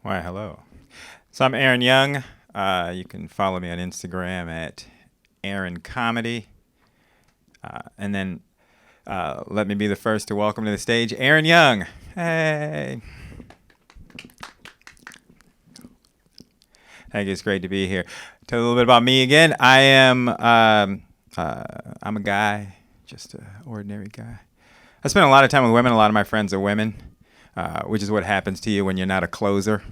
Why, hello. So I'm Arron Young. You can follow me on Instagram at Arron Comedy. And then let me be the first to welcome to the stage Arron Young. Hey. Thank you. It's great to be here. Tell you a little bit about me again. I'm a guy, just an ordinary guy. I spend a lot of time with women. A lot of my friends are women, which is what happens to you when you're not a closer.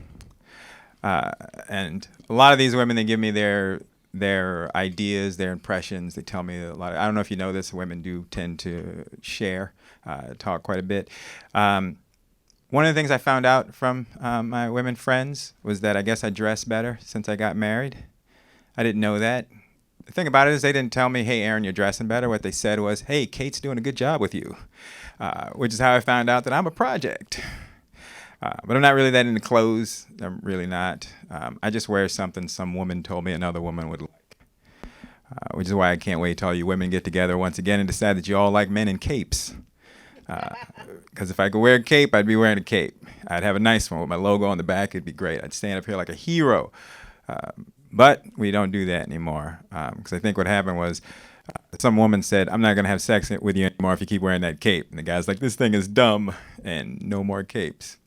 And a lot of these women, they give me their ideas, their impressions. They tell me a lot. I don't know if you know this. Women do tend to share, talk quite a bit. One of the things I found out from my women friends was that I guess I dress better since I got married. I didn't know that. The thing about it is they didn't tell me, "Hey, Arron, you're dressing better." What they said was, "Hey, Kate's doing a good job with you," which is how I found out that I'm a project. But I'm not really that into clothes. I'm really not. I just wear something some woman told me another woman would like, which is why I can't wait till all you women get together once again and decide that you all like men in capes. Because if I could wear a cape, I'd be wearing a cape. I'd have a nice one with my logo on the back. It'd be great. I'd stand up here like a hero. But we don't do that anymore. Because I think what happened was some woman said, "I'm not going to have sex with you anymore if you keep wearing that cape." And the guy's like, "This thing is dumb," and no more capes.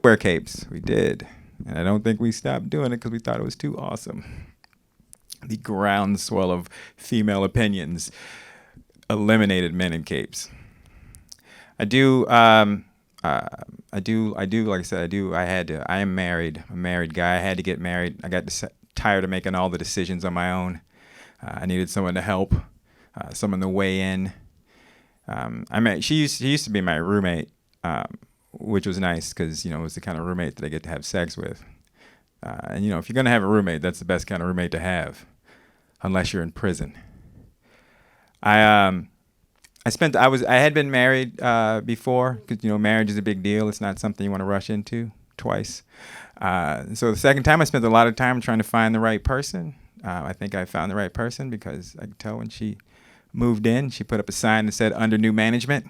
Wear capes. We did. And I don't think we stopped doing it because we thought it was too awesome. The groundswell of female opinions eliminated men in capes. I do. Like I said, I do. I had to. I am married. I'm a married guy. I had to get married. I got tired of making all the decisions on my own. I needed someone to help, someone to weigh in. She used to be my roommate, which was nice because it was the kind of roommate that I get to have sex with. And if you're gonna have a roommate, that's the best kind of roommate to have, unless you're in prison. I I had been married before because marriage is a big deal. It's not something you want to rush into twice. So the second time I spent a lot of time trying to find the right person. I think I found the right person because I could tell when she moved in, she put up a sign that said "under new management,"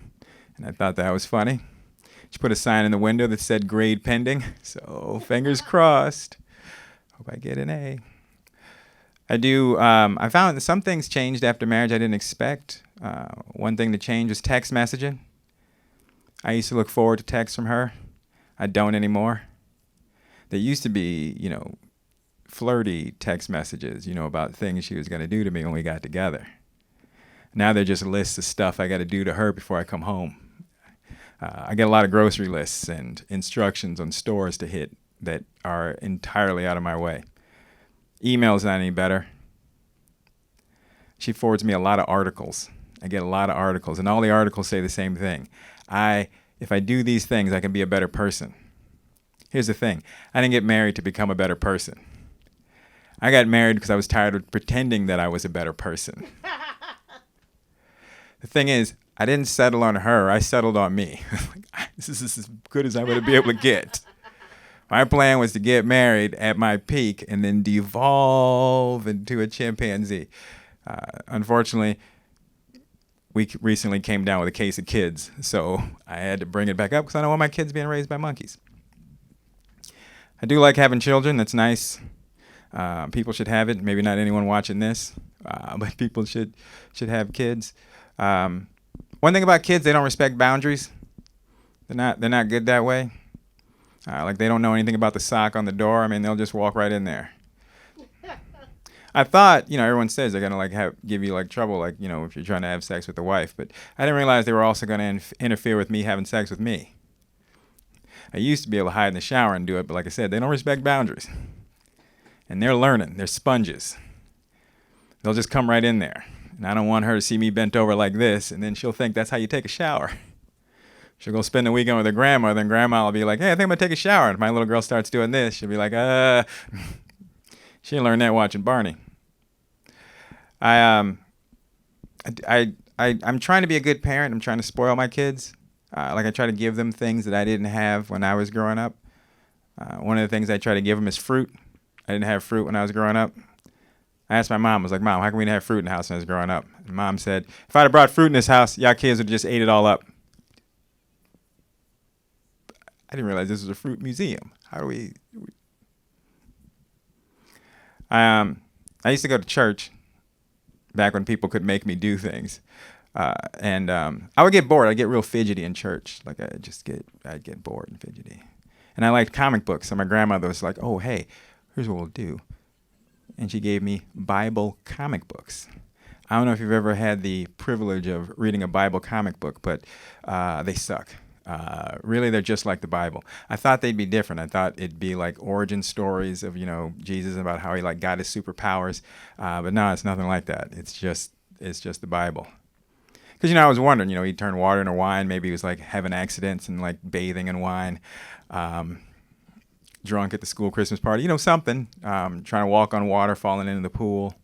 and I thought that was funny. She put a sign in the window that said "grade pending," so fingers crossed. Hope I get an A. I do. I found that some things changed after marriage I didn't expect. One thing to change was text messaging. I used to look forward to texts from her. I don't anymore. There used to be, flirty text messages, about things she was going to do to me when we got together. Now they're just lists of stuff I got to do to her before I come home. I get a lot of grocery lists and instructions on stores to hit that are entirely out of my way. Email's not any better. She forwards me a lot of articles. I get a lot of articles, and all the articles say the same thing. If I do these things, I can be a better person. Here's the thing. I didn't get married to become a better person. I got married because I was tired of pretending that I was a better person. The thing is, I didn't settle on her. I settled on me. This is as good as I'm going to be able to get. My plan was to get married at my peak and then devolve into a chimpanzee. Unfortunately, we recently came down with a case of kids, so I had to bring it back up because I don't want my kids being raised by monkeys. I do like having children. That's nice. People should have it. Maybe not anyone watching this, but people should have kids. One thing about kids, they don't respect boundaries. They're not good that way. Like they don't know anything about the sock on the door. I mean, they'll just walk right in there. I thought, everyone says they're gonna give you trouble, if you're trying to have sex with the wife. But I didn't realize they were also gonna interfere with me having sex with me. I used to be able to hide in the shower and do it, but like I said, they don't respect boundaries. And they're learning. They're sponges. They'll just come right in there. And I don't want her to see me bent over like this, and then she'll think that's how you take a shower. She'll go spend the weekend with her grandmother, and grandma will be like, "Hey, I think I'm going to take a shower." And if my little girl starts doing this, she'll be like, She learned that watching Barney. I'm trying to be a good parent. I'm trying to spoil my kids. I try to give them things that I didn't have when I was growing up. One of the things I try to give them is fruit. I didn't have fruit when I was growing up. I asked my mom, I was like, "Mom, how come we didn't have fruit in the house when I was growing up?" And Mom said, "If I'd have brought fruit in this house, y'all kids would have just ate it all up." I didn't realize this was a fruit museum. How do we? I used to go to church back when people could make me do things, and I would get bored. I'd get real fidgety in church. Like I'd get bored and fidgety. And I liked comic books. So my grandmother was like, "Oh, hey, here's what we'll do," and she gave me Bible comic books. I don't know if you've ever had the privilege of reading a Bible comic book, but they suck. Really, they're just like the Bible. I thought they'd be different. I thought it'd be like origin stories of, Jesus, about how he got his superpowers. But no, it's nothing like that. It's just the Bible. Because, I was wondering, he'd turn water into wine. Maybe he was like having accidents and like bathing in wine. Drunk at the school Christmas party, something. Trying to walk on water, falling into the pool.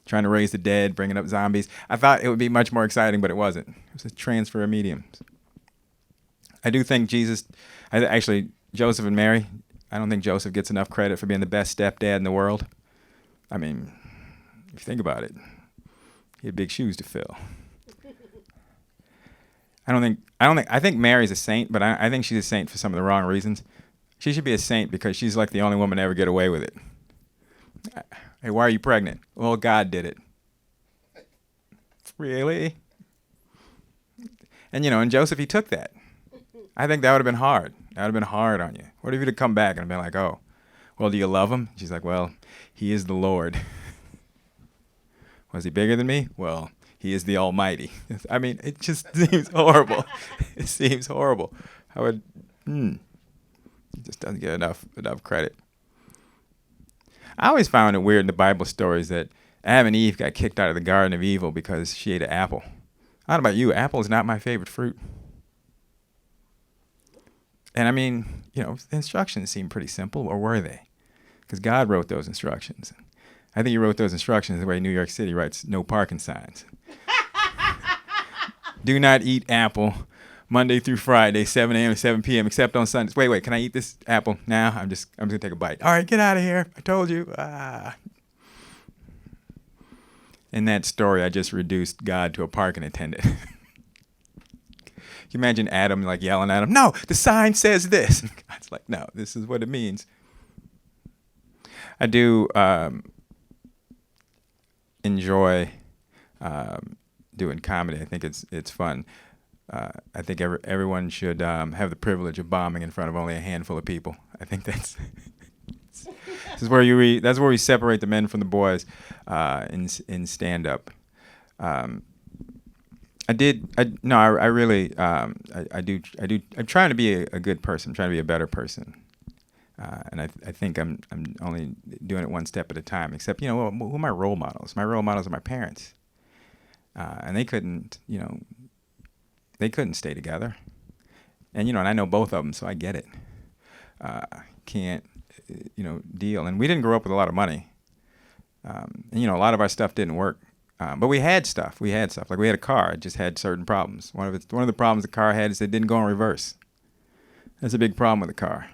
Trying to raise the dead, bringing up zombies. I thought it would be much more exciting, but it wasn't. It was a transfer of mediums. I do think Joseph and Mary, I don't think Joseph gets enough credit for being the best stepdad in the world. I mean, if you think about it, he had big shoes to fill. I think Mary's a saint, but I think she's a saint for some of the wrong reasons. She should be a saint because she's like the only woman to ever get away with it. Hey, why are you pregnant? Well, God did it. Really? And, and Joseph, he took that. I think that would have been hard. That would have been hard on you. What if you'd have come back and been like, oh, well, do you love him? She's like, well, he is the Lord. Was he bigger than me? Well, he is the Almighty. I mean, it just seems horrible. It seems horrible. He just doesn't get enough credit. I always found it weird in the Bible stories that Adam and Eve got kicked out of the Garden of Evil because she ate an apple. I don't know about you. Apple is not my favorite fruit. And I mean, the instructions seem pretty simple, or were they? Because God wrote those instructions. I think he wrote those instructions the way New York City writes no parking signs. Do not eat apple Monday through Friday, 7 a.m. to 7 p.m., except on Sundays. Wait, can I eat this apple now? I'm just going to take a bite. All right, get out of here. I told you. In that story, I just reduced God to a parking attendant. Can you imagine Adam yelling at him, no, the sign says this. And God's like, no, this is what it means. I do enjoy doing comedy. I think it's fun. I think everyone should have the privilege of bombing in front of only a handful of people. I think this is where that's where we separate the men from the boys in stand-up. I'm trying to be a good person. I'm trying to be a better person. And I think I'm only doing it one step at a time. Except, who are my role models? My role models are my parents. And they couldn't stay together. And, and I know both of them, so I get it. Can't, deal. And we didn't grow up with a lot of money. And, a lot of our stuff didn't work. But we had stuff. Like we had a car. It just had certain problems. One of the problems the car had is it didn't go in reverse. That's a big problem with a car.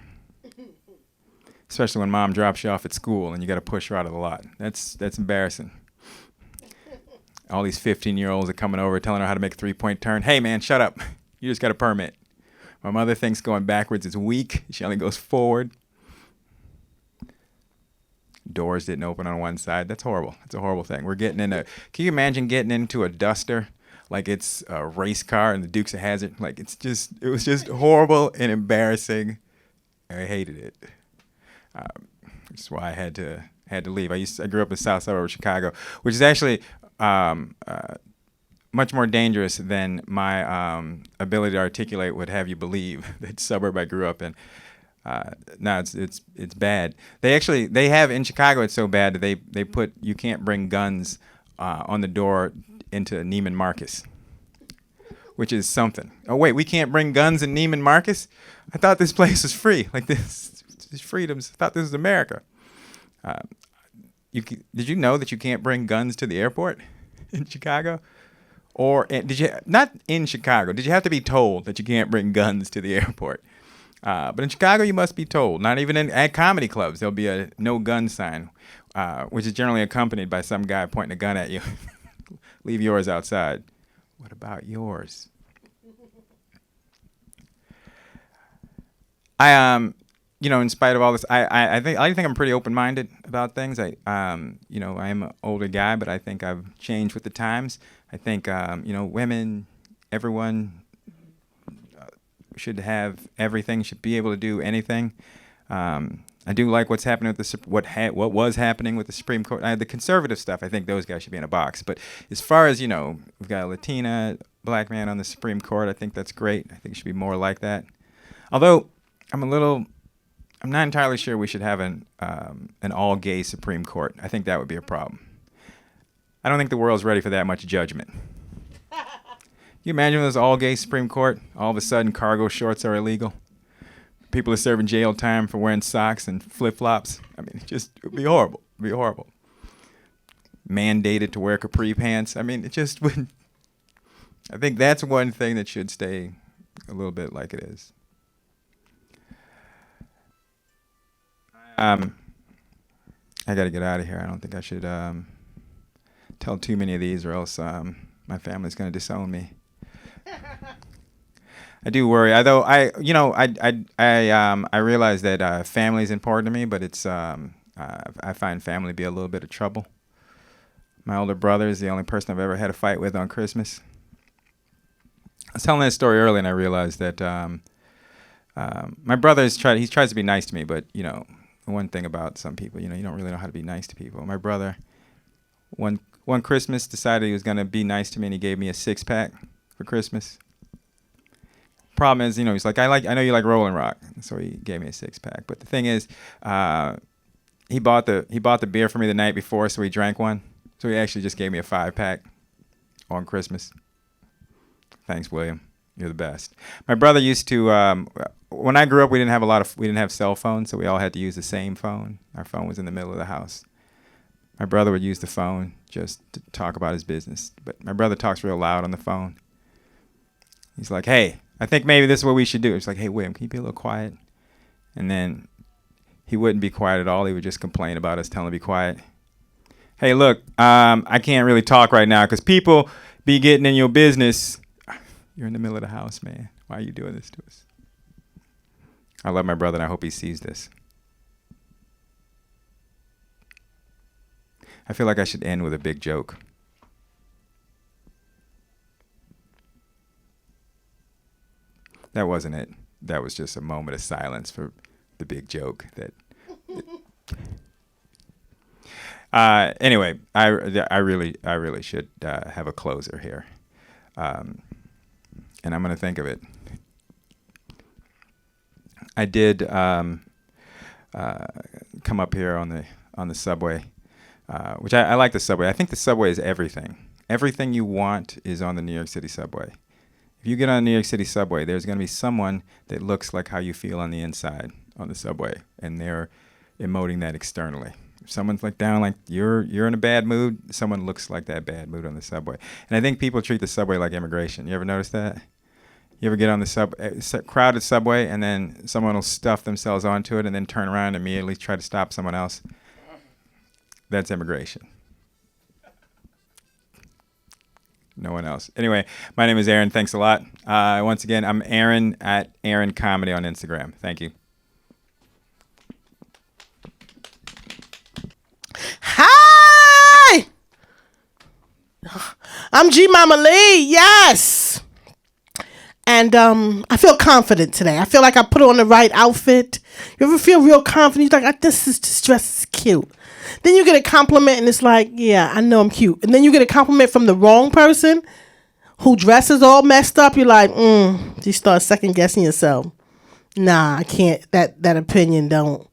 Especially when mom drops you off at school and you got to push her out of the lot. That's embarrassing. All these 15-year-olds are coming over telling her how to make a three-point turn. Hey, man, shut up. You just got a permit. My mother thinks going backwards is weak. She only goes forward. Doors didn't open on one side. That's horrible. It's a horrible thing. Can you imagine getting into a Duster like it's a race car and the Dukes of Hazzard? Like it was just horrible and embarrassing. I hated it. Which is why I had to leave. I grew up in the south suburb of Chicago, which is actually much more dangerous than my ability to articulate would have you believe. That suburb I grew up in. No, it's bad. They have in Chicago. It's so bad that they put you can't bring guns on the door into Neiman Marcus, which is something. Oh wait, we can't bring guns in Neiman Marcus? I thought this place was free. Like this freedoms. I thought this was America. Did you know that you can't bring guns to the airport in Chicago? Or did you not in Chicago? Did you have to be told that you can't bring guns to the airport? But in Chicago, you must be told. Not even at comedy clubs, there'll be a no gun sign, which is generally accompanied by some guy pointing a gun at you. Leave yours outside. What about yours? In spite of all this, I think I'm pretty open-minded about things. I am an older guy, but I think I've changed with the times. I think, women, everyone should have everything, should be able to do anything. I do like what's happening with what was happening with the Supreme Court. The conservative stuff, I think those guys should be in a box. But as far as, we've got a Latina, black man on the Supreme Court, I think that's great. I think it should be more like that. Although I'm not entirely sure we should have an all-gay Supreme Court. I think that would be a problem. I don't think the world's ready for that much judgment. You imagine this all-gay Supreme Court? All of a sudden, cargo shorts are illegal. People are serving jail time for wearing socks and flip-flops. I mean, it would be horrible. It would be horrible. Mandated to wear capri pants. I mean, it just wouldn't. I think that's one thing that should stay a little bit like it is. I got to get out of here. I don't think I should tell too many of these, or else my family's going to disown me. I do worry. Although I realize that family is important to me, but it's I find family to be a little bit of trouble. My older brother is the only person I've ever had a fight with on Christmas. I was telling that story earlier, and I realized that my brother he tries to be nice to me, but one thing about some people, you don't really know how to be nice to people. My brother, one Christmas, decided he was going to be nice to me, and he gave me a 6-pack for Christmas. Problem is, he's like, I know you like Rolling Rock, so he gave me a 6-pack. But the thing is, he bought the beer for me the night before, so he drank one. So he actually just gave me a 5-pack on Christmas. Thanks, William. You're the best. My brother used to. When I grew up, we didn't have cell phones, so we all had to use the same phone. Our phone was in the middle of the house. My brother would use the phone just to talk about his business. But my brother talks real loud on the phone. He's like, "Hey, I think maybe this is what we should do." He's like, "Hey, William, can you be a little quiet?" And then he wouldn't be quiet at all. He would just complain about us telling him to be quiet. "Hey, look, I can't really talk right now because people be getting in your business." You're in the middle of the house, man. Why are you doing this to us? I love my brother, and I hope he sees this. I feel like I should end with a big joke. That wasn't it. That was just a moment of silence for the big joke. Anyway, I really should have a closer here. And I'm going to think of it. I did come up here on the subway, which I like the subway. I think the subway is everything. Everything you want is on the New York City subway. If you get on the New York City subway, there's going to be someone that looks like how you feel on the inside on the subway, and they're emoting that externally. If someone's like down, like you're in a bad mood, someone looks like that bad mood on the subway. And I think people treat the subway like immigration. You ever notice that? You ever get on the crowded subway, and then someone will stuff themselves onto it and then turn around and immediately try to stop someone else? That's immigration. No one else. Anyway, my name is Aaron. Thanks a lot. Once again, I'm Aaron at Aaron Comedy on Instagram. Thank you. Hi! I'm G Mama Lee. Yes! And I feel confident today. I feel like I put on the right outfit. You ever feel real confident? You're like, this dress is cute. Then you get a compliment and it's like, yeah, I know I'm cute. And then you get a compliment from the wrong person who dresses all messed up. You're like, you start second guessing yourself. Nah, I can't. That opinion don't.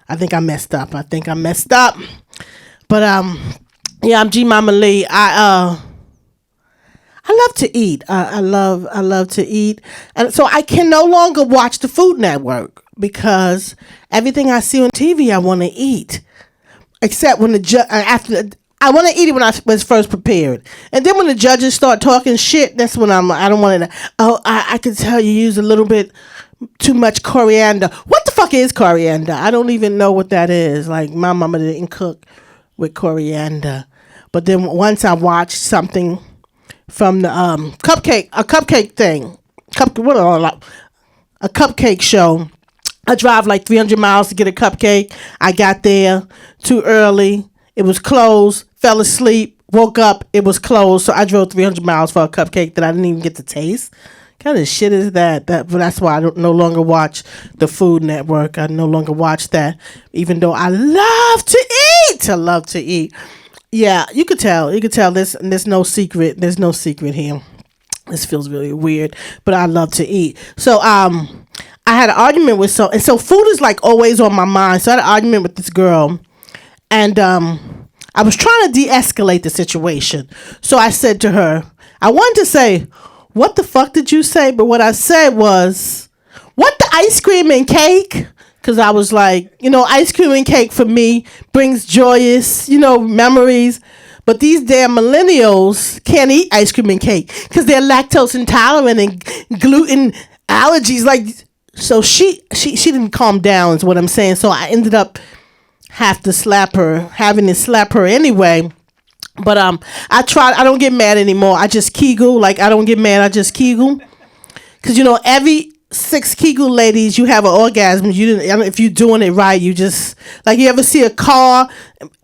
I think I messed up. But yeah, I'm G Mama Lee. I love to eat. I love to eat, and so I can no longer watch the Food Network because everything I see on TV I want to eat, except when I want to eat it when I was first prepared, and then when the judges start talking shit, that's when I don't want to. Oh, I can tell you use a little bit too much coriander. What the fuck is coriander? I don't even know what that is. Like my mama didn't cook with coriander, but then once I watched something from the cupcake thing, a cupcake show I drive like 300 miles to get a cupcake. I got there too early. It was closed. Fell asleep. Woke up. It was closed. So I drove 300 miles for a cupcake that I didn't even get to taste. What kind of shit is that? But that's why I don't no longer watch the Food Network. I no longer watch that, even though I love to eat. I love to eat. Yeah, you could tell. You could tell. There's no secret. There's no secret here. This feels really weird, but I love to eat. So I had an argument with and so food is like always on my mind. So I had an argument with this girl, and I was trying to de-escalate the situation. So I said to her, I wanted to say, "What the fuck did you say?" But what I said was, "What, the ice cream and cake?" Because I was like, ice cream and cake for me brings joyous, memories. But these damn millennials can't eat ice cream and cake because they're lactose intolerant and gluten allergies. Like, so she didn't calm down is what I'm saying. So I ended up having to slap her anyway. But I tried. I don't get mad anymore. I just Kegel. Like, I don't get mad. I just Kegel. Because, every 6 Kegel ladies, you have an orgasm. If you're doing it right, you just, like, you ever see a car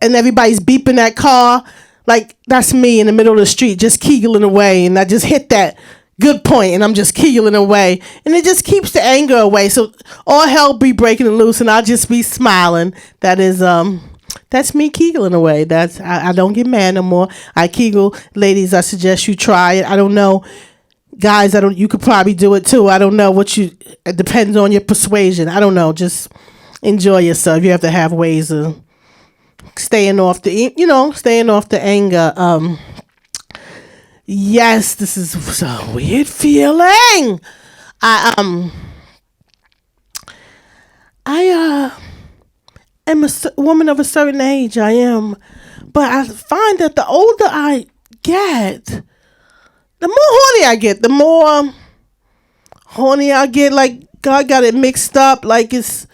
and everybody's beeping that car? Like, that's me in the middle of the street, just Kegeling away. And I just hit that good point and I'm just Kegeling away. And it just keeps the anger away. So all hell be breaking loose and I'll just be smiling. That is, that's me Kegeling away. I don't get mad no more. I Kegel. Ladies, I suggest you try it. I don't know. Guys, you could probably do it too. I don't know it depends on your persuasion. I don't know. Just enjoy yourself. You have to have ways of staying off the anger. Yes, this is a weird feeling. I am a woman of a certain age. I am, but I find that the older I get, the more horny I get. The more horny I get. Like, God got it mixed up. Like, it's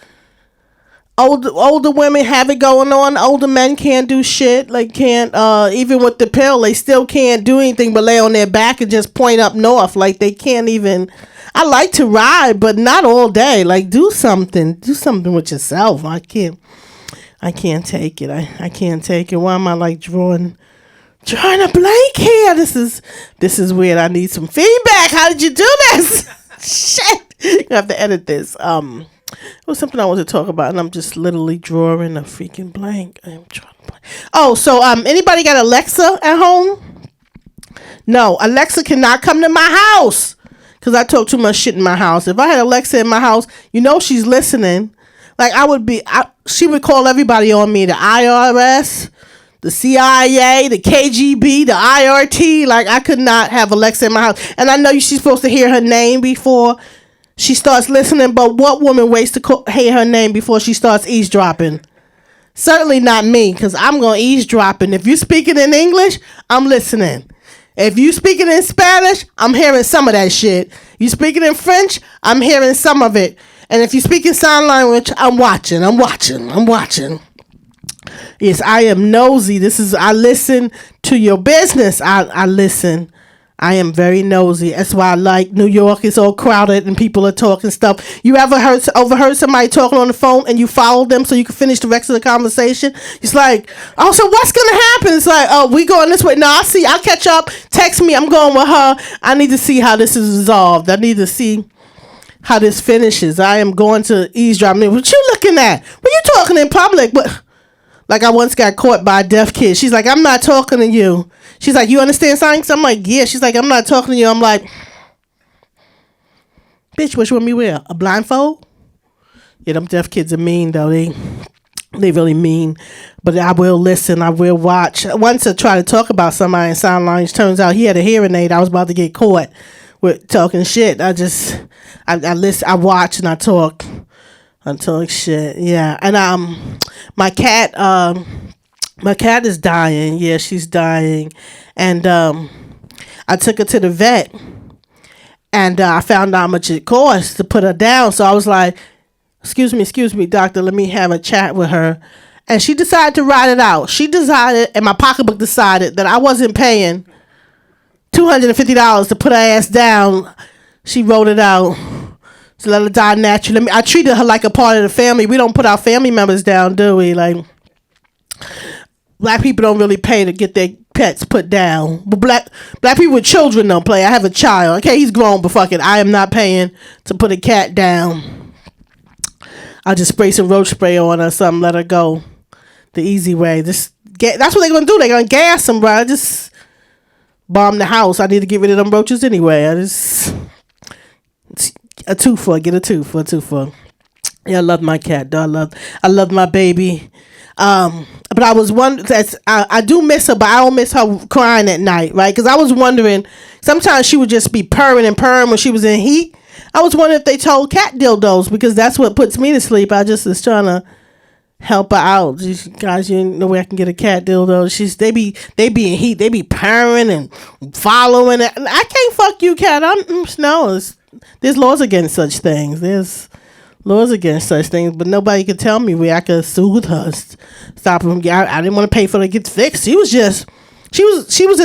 older women have it going on. Older men can't do shit. Like, can't even with the pill, they still can't do anything but lay on their back and just point up north. Like, they can't even. I like to ride, but not all day. Like, do something with yourself. I can't take it. I can't take it. Why am I like drawing a blank here? This is weird. I need some feedback. How did you do this? Shit. You have to edit this. It was something I wanted to talk about, and I'm just literally drawing a freaking blank. I am drawing a blank. Oh, so anybody got Alexa at home? No, Alexa cannot come to my house because I talk too much shit in my house. If I had Alexa in my house, she's listening. Like, she would call everybody on me, the IRS, the CIA, the KGB, the IRT. Like, I could not have Alexa in my house. And I know she's supposed to hear her name before she starts listening, but what woman waits to hear her name before she starts eavesdropping? Certainly not me, because I'm going to eavesdrop. And if you're speaking in English, I'm listening. If you speaking in Spanish, I'm hearing some of that shit. You speaking in French, I'm hearing some of it. And if you speak in sign language, I'm watching. Yes, I am nosy. I listen to your business. I listen. I am very nosy. That's why I like New York. It's all crowded and people are talking stuff. You ever overheard somebody talking on the phone and you followed them so you can finish the rest of the conversation? It's like, oh, so what's going to happen? It's like, oh, we going this way. No, I'll catch up. Text me. I'm going with her. I need to see how this is resolved. I need to see how this finishes. I am going to eavesdrop. What you looking at? When you talking in public? But like, I once got caught by a deaf kid. She's like, I'm not talking to you. She's like, you understand signs? I'm like, yeah. She's like, I'm not talking to you. I'm like, bitch, what you want me to wear? A blindfold? Yeah, them deaf kids are mean, though. They really mean. But I will listen. I will watch. Once I tried to talk about somebody in sign language, turns out he had a hearing aid. I was about to get caught with talking shit. I listen, I watch, and I talk. I talk shit. Yeah. And my cat is dying. Yeah, she's dying. And I took her to the vet, and I found out how much it cost to put her down. So I was like, excuse me, doctor, let me have a chat with her. And she decided to ride it out. She decided, and my pocketbook decided, that I wasn't paying $250 to put her ass down. She wrote it out. So let her die naturally. I treated her like a part of the family. We don't put our family members down, do we? Like, black people don't really pay to get their pets put down. But black people with children don't play. I have a child. Okay, he's grown, but fuck it. I am not paying to put a cat down. I'll just spray some roach spray on her or something. Let her go the easy way. That's what they're going to do. They're going to gas them, bro. Just bomb the house. I need to get rid of them roaches anyway. A twofer. Get a twofer. Yeah, I love my cat, though. I love my baby. But I was wondering, I do miss her, but I don't miss her crying at night, right? Because I was wondering, sometimes she would just be purring and purring when she was in heat. I was wondering if they told cat dildos, because that's what puts me to sleep. I just was trying to help her out. Guys, you know where I can get a cat dildo. They be in heat. They be purring and following it. I can't fuck you, cat. There's laws against such things. There's laws against such things, but nobody could tell me where I could soothe her, stop him. I didn't want to pay for it to get fixed. She was in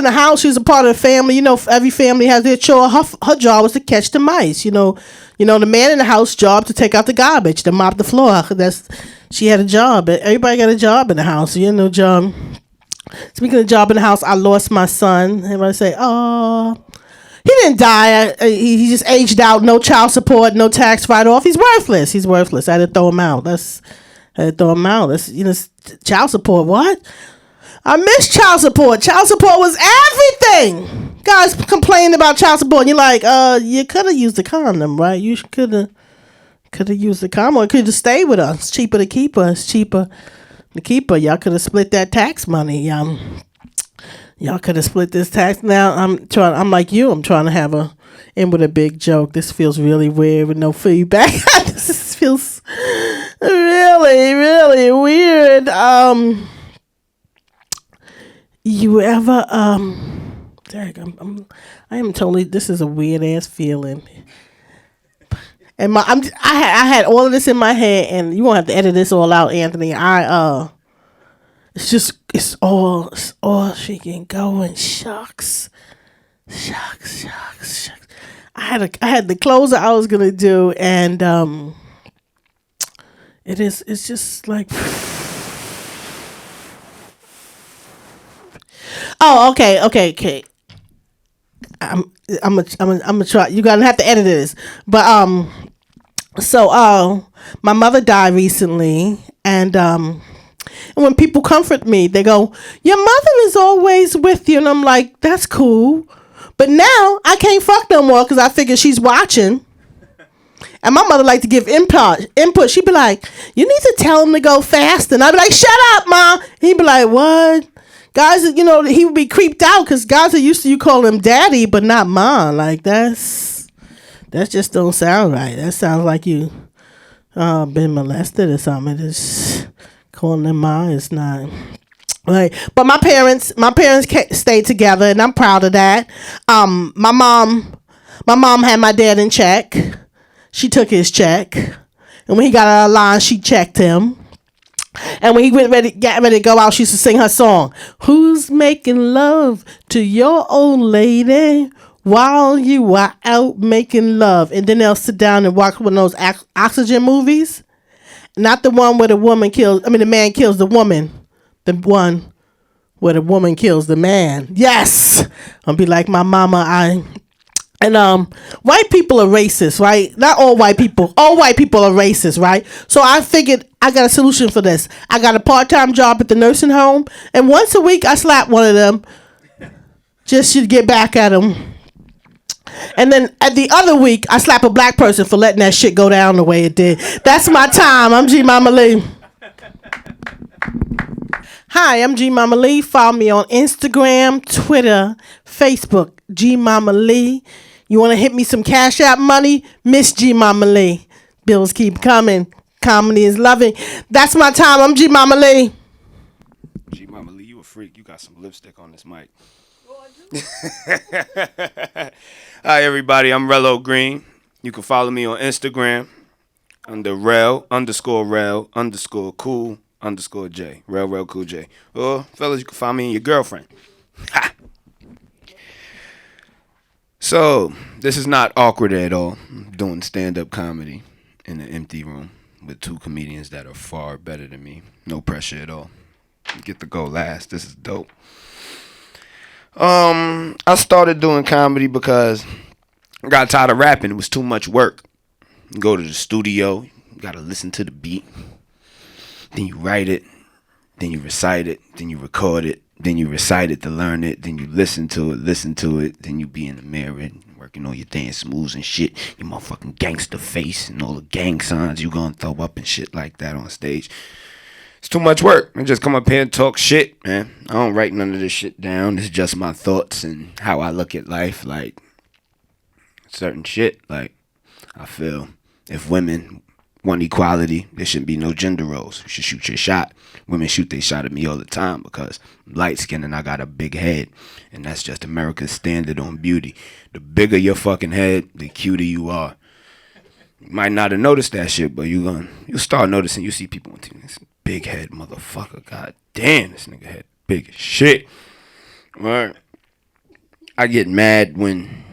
the house. She was a part of the family. You know, every family has their chore. Her job was to catch the mice. You know, the man in the house job to take out the garbage, to mop the floor. She had a job. Everybody got a job in the house. You know, job. Speaking of job in the house, I lost my son. Everybody say, "Oh." He didn't die. He just aged out. No child support. No tax write-off. He's worthless. I had to throw him out. Child support. What? I miss child support. Child support was everything. Guys complaining about child support. And you're like, you could have used the condom, right? You could have used the condom, or could have stayed with us. It's cheaper to keep her. Y'all could have split that tax money. Y'all could have split this tax. Now I'm like you. I'm trying to have end with a big joke. This feels really weird with no feedback. This feels really, really weird. You ever I am totally. This is a weird ass feeling. And I had all of this in my head, and you won't have to edit this all out, Anthony. It's all she can go, and shucks. I had the closer I was gonna do, and it's just like, oh, okay. I'm gonna try. You're gonna have to edit this, but my mother died recently, and when people comfort me, they go, "Your mother is always with you," and I'm like, "That's cool," but now I can't fuck no more because I figure she's watching. And my mother like to give input. She'd be like, "You need to tell him to go fast," and I'd be like, "Shut up, Ma." He'd be like, "What?" Guys, he would be creeped out because guys are used to you calling him daddy, but not Ma. Like, that just don't sound right. That sounds like you been molested or something. It's calling him Ma is not right. But my parents stayed together, and I'm proud of that. My mom had my dad in check. She took his check, and when he got out of line, she checked him. And when he got ready to go out, she used to sing her song, "Who's making love to your old lady while you are out making love?" And then they'll sit down and watch one of those oxygen movies. Not the one where the man kills the woman. The one where the woman kills the man. Yes! I'll be like my mama. White people are racist, right? Not all white people. All white people are racist, right? So I figured I got a solution for this. I got a part-time job at the nursing home, and once a week I slap one of them just to get back at them. And then at the other week, I slap a black person for letting that shit go down the way it did. That's my time. I'm G Mama Lee. Hi, I'm G Mama Lee. Follow me on Instagram, Twitter, Facebook, G Mama Lee. You want to hit me some Cash App money? Miss G Mama Lee. Bills keep coming. Comedy is loving. That's my time. I'm G Mama Lee. G Mama Lee, you a freak. You got some lipstick on this mic. Hi, everybody. I'm Rello Green. You can follow me on Instagram under Rel_Cool_J. Rel Cool J. Or, fellas, you can find me and your girlfriend. Ha! So, this is not awkward at all. I'm doing stand-up comedy in an empty room with two comedians that are far better than me. No pressure at all. Get to go last. This is dope. I started doing comedy because I got tired of rapping. It was too much work. You go to the studio, you gotta listen to the beat. Then you write it. Then you recite it. Then you record it. Then you recite it to learn it. Then you listen to it. Then you be in the mirror working on your dance moves and shit. Your motherfucking gangster face and all the gang signs you gonna throw up and shit like that on stage. It's too much work. I just come up here and talk shit, man. I don't write none of this shit down. It's just my thoughts and how I look at life. Like, certain shit. Like, I feel if women want equality, there shouldn't be no gender roles. You should shoot your shot. Women shoot their shot at me all the time because I'm light skinned and I got a big head. And that's just America's standard on beauty. The bigger your fucking head, the cuter you are. You might not have noticed that shit, but you'll start noticing. You see people on TV, this big head motherfucker. God damn, this nigga head big as shit. Right. I get mad when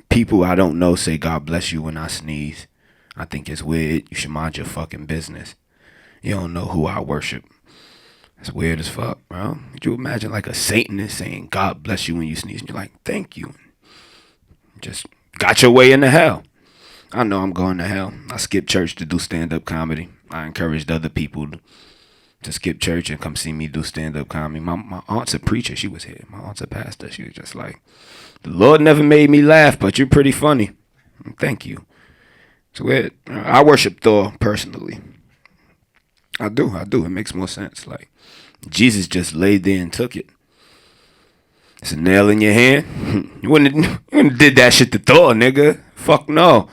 people I don't know say God bless you when I sneeze. I think it's weird. You should mind your fucking business. You don't know who I worship. It's weird as fuck, bro. Could you imagine like a Satanist saying God bless you when you sneeze? And you're like, thank you. Just got your way into hell. I know I'm going to hell. I skipped church to do stand-up comedy. I encouraged other people to skip church and come see me do stand-up comedy. My aunt's a preacher. She was here. My aunt's a pastor. She was just like, the Lord never made me laugh, but you're pretty funny. Thank you. So I worship Thor personally. I do. It makes more sense. Like, Jesus just laid there and took it. It's a nail in your hand. You wouldn't have did that shit to Thor, nigga. Fuck no.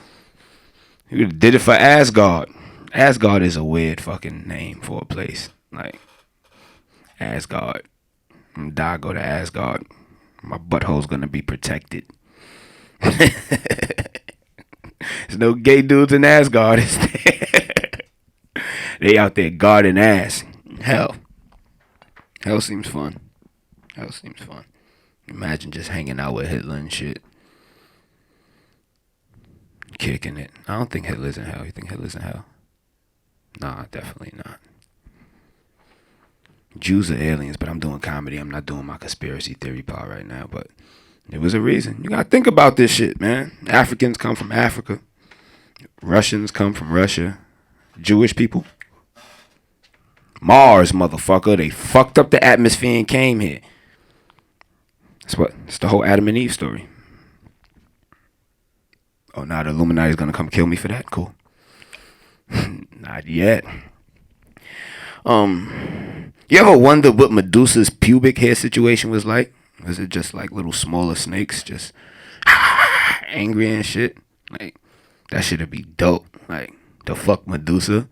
You would have did it for Asgard. Asgard is a weird fucking name for a place. Like, Asgard. I'm gonna die, go to Asgard. My butthole's gonna be protected. There's no gay dudes in Asgard, is there? They out there guarding ass. Hell seems fun. Imagine just hanging out with Hitler and shit. Kicking it. I don't think Hitler's in hell. You think Hitler's in hell? Nah, definitely not. Jews are aliens, but I'm doing comedy. I'm not doing my conspiracy theory part right now, but there was a reason. You gotta think about this shit, man. Africans come from Africa. Russians come from Russia. Jewish people. Mars, motherfucker. They fucked up the atmosphere and came here. It's the whole Adam and Eve story. Oh, now the Illuminati's gonna come kill me for that? Cool. Not yet. You ever wonder what Medusa's pubic hair situation was like? Was it just like little smaller snakes just angry and shit? Like, that shit'd be dope. Like, the fuck Medusa?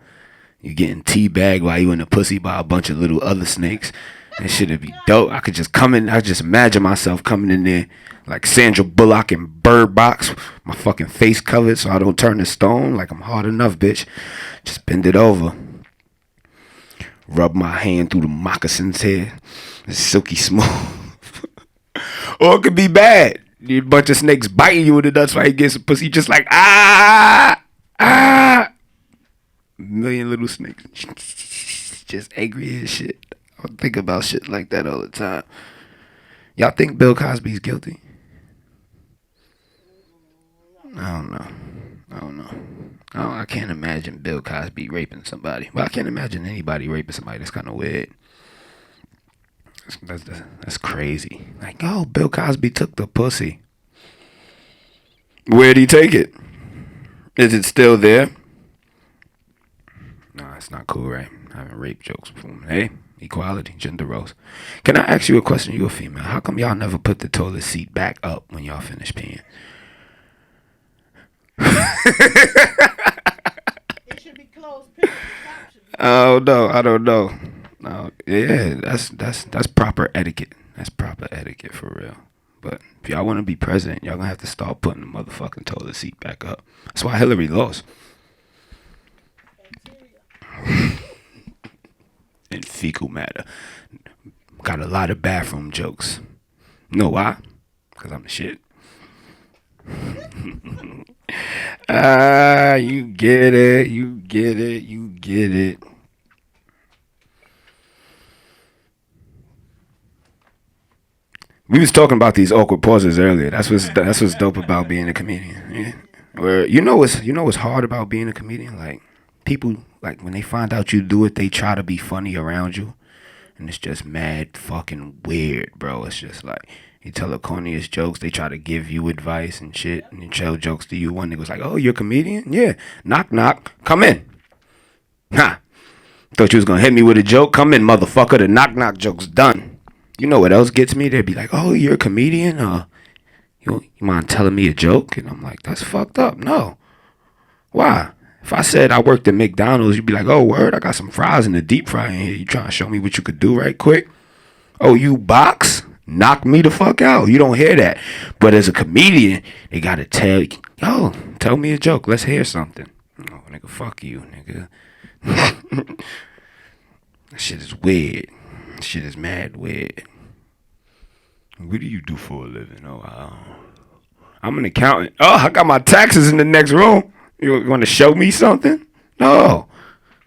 You getting teabagged while you in the pussy by a bunch of little other snakes. That shit'd be dope. I could just imagine myself coming in there like Sandra Bullock in Bird Box, my fucking face covered so I don't turn to stone. Like, I'm hard enough, bitch. Just bend it over. Rub my hand through the moccasins here. It's silky smooth. Or it could be bad. You a bunch of snakes biting you in the nuts while you get some pussy. Just like, ah. A million little snakes. Just angry as shit. I think about shit like that all the time. Y'all think Bill Cosby's guilty? I don't know. I can't imagine Bill Cosby raping somebody. Well, I can't imagine anybody raping somebody. That's kind of weird. That's crazy. Like, oh, Bill Cosby took the pussy. Where'd he take it? Is it still there? No, it's not cool, right? Having rape jokes before. Hey, equality, gender roles. Can I ask you a question? You're a female. How come y'all never put the toilet seat back up when y'all finish peeing? It should be closed. Oh no, I don't know. No, yeah, that's proper etiquette. That's proper etiquette for real. But if y'all want to be president, y'all gonna have to start putting the motherfucking toilet seat back up. That's why Hillary lost. In fecal matter. Got a lot of bathroom jokes. You know why? Because I'm the shit. You get it. You get it. You get it. We was talking about these awkward pauses earlier. That's what's dope about being a comedian. Yeah. Where you know what's hard about being a comedian? Like people like when they find out you do it, they try to be funny around you. And it's just mad fucking weird, bro. It's just like you tell the corniest jokes, they try to give you advice and shit, and they tell jokes to you. One nigga was like, "Oh, you're a comedian? Yeah. Knock knock. Come in." Ha. Thought you was gonna hit me with a joke? Come in, motherfucker. The knock knock joke's done. You know what else gets me? They'd be like, "Oh, you're a comedian? You mind telling me a joke?" And I'm like, "That's fucked up. No. Why? If I said I worked at McDonald's, you'd be like, 'Oh, word, I got some fries in the deep fryer in here. You trying to show me what you could do right quick?' Oh, you box? Knock me the fuck out." You don't hear that. But as a comedian, they gotta tell you, "Yo, tell me a joke. Let's hear something." Oh, nigga, fuck you, nigga. That shit is weird. Shit is mad weird. What do you do for a living? Oh, I'm an accountant. Oh, I got my taxes in the next room. You want to show me something? No,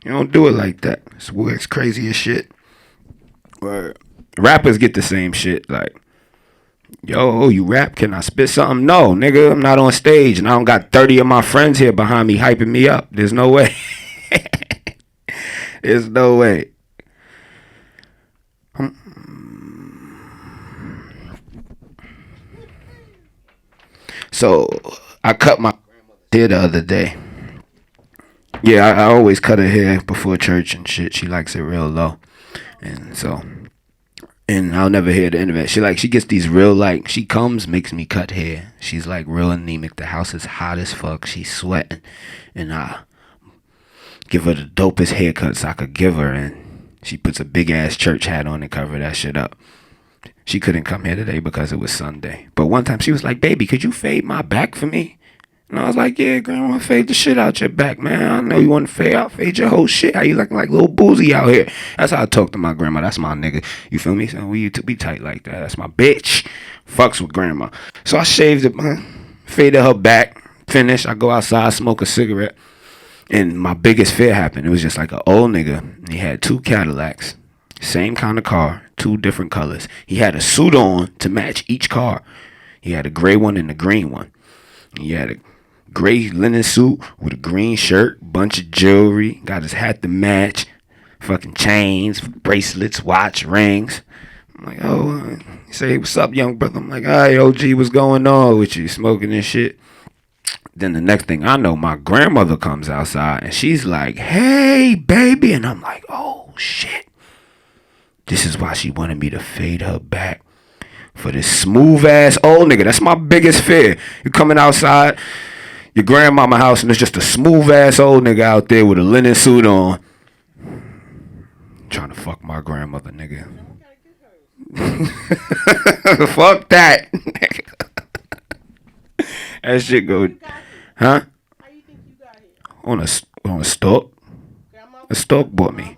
you don't do it like that. It's crazy as shit. Where rappers get the same shit. Like, yo, you rap? Can I spit something? No, nigga, I'm not on stage, and I don't got 30 of my friends here behind me hyping me up. There's no way. There's no way. So I cut my hair the other day. Yeah, I always cut her hair before church and shit. She likes it real low, and I'll never hear the end of it. She gets these real she comes, makes me cut hair. She's like real anemic. The house is hot as fuck. She's sweating, and I give her the dopest haircuts I could give her, and she puts a big ass church hat on and cover that shit up. She couldn't come here today because it was Sunday. But one time she was like, "Baby, could you fade my back for me?" And I was like, "Yeah, Grandma, fade the shit out your back, man. I know you want to fade out. Fade your whole shit. How you looking like little Boozy out here?" That's how I talk to my grandma. That's my nigga. You feel me? So we be tight like that. That's my bitch. Fucks with grandma. So I shaved it, faded her back. Finished. I go outside, smoke a cigarette. And my biggest fear happened. It was just like an old nigga. He had 2 Cadillacs. Same kind of car, 2 different colors. He had a suit on to match each car. He had a gray one and a green one. He had a gray linen suit with a green shirt, bunch of jewelry, got his hat to match, fucking chains, bracelets, watch, rings. I'm like, "Oh," he say, "What's up, young brother?" I'm like, "Hi, OG, what's going on with you? Smoking and shit." Then the next thing I know, my grandmother comes outside and she's like, "Hey, baby." And I'm like, "Oh, shit. This is why she wanted me to fade her back for this smooth ass old nigga." That's my biggest fear. You coming outside your grandmama house and there's just a smooth ass old nigga out there with a linen suit on. Trying to fuck my grandmother, nigga. Fuck that. That shit go. Huh? How you think you got here? On a stalk. A stalk bought me.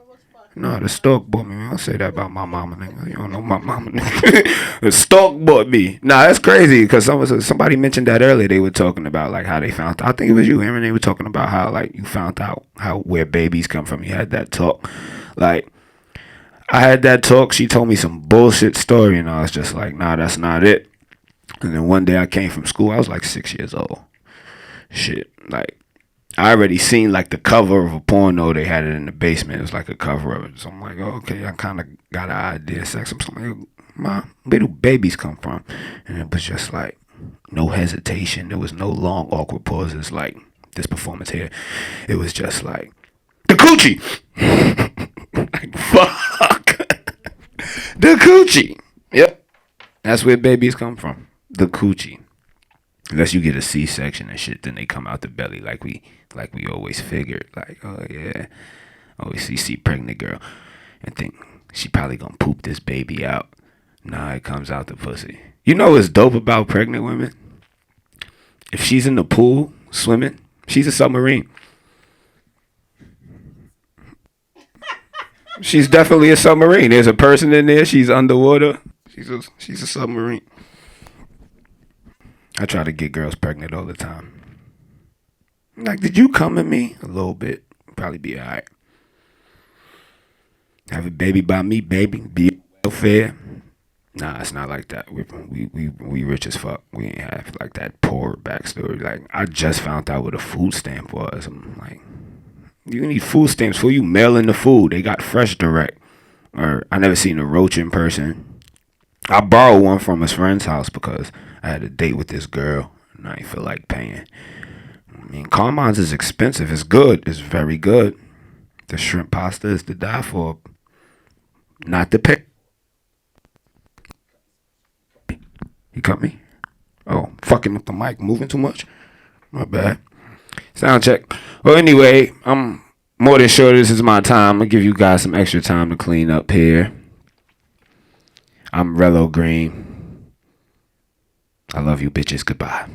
No, the stork bought me. I don't say that about my mama, nigga. You don't know my mama, nigga. The stork bought me. Nah, that's crazy because somebody mentioned that earlier. They were talking about like how they found out. I think it was you, Aaron. They were talking about how like you found out where babies come from. You had that talk. Like, I had that talk. She told me some bullshit story, and I was just like, nah, that's not it. And then one day I came from school. I was like 6 years old. Shit, like. I already seen like the cover of a porno. They had it in the basement. It was like a cover of it. So I'm like, oh, okay, I kind of got an idea of sex. I'm like, where do babies come from? And it was just like no hesitation. There was no long awkward pauses like this performance here. It was just like the coochie. Like, fuck. The coochie. Yep. That's where babies come from. The coochie. Unless you get a C-section and shit, then they come out the belly like we always figured. Like, oh yeah, always see pregnant girl and think she probably gonna poop this baby out. Nah, it comes out the pussy. You know what's dope about pregnant women? If she's in the pool swimming, she's a submarine. She's definitely a submarine. There's a person in there. She's underwater. She's a submarine. I try to get girls pregnant all the time. Like, did you come at me? A little bit. Probably be alright. Have a baby by me, baby. Be welfare. Nah, it's not like that. We rich as fuck. We ain't have like that poor backstory. Like, I just found out what a food stamp was. I'm like, you need food stamps for you mailing the food. They got Fresh Direct. Or I never seen a roach in person. I borrowed one from his friend's house because I had a date with this girl and I didn't feel like paying. I mean, Carmine's is expensive. It's good. It's very good. The shrimp pasta is to die for. Not to pick. He cut me? Oh, fucking with the mic. Moving too much? My bad. Sound check. Well, anyway, I'm more than sure this is my time. I'm going to give you guys some extra time to clean up here. I'm Rello Green. I love you bitches. Goodbye.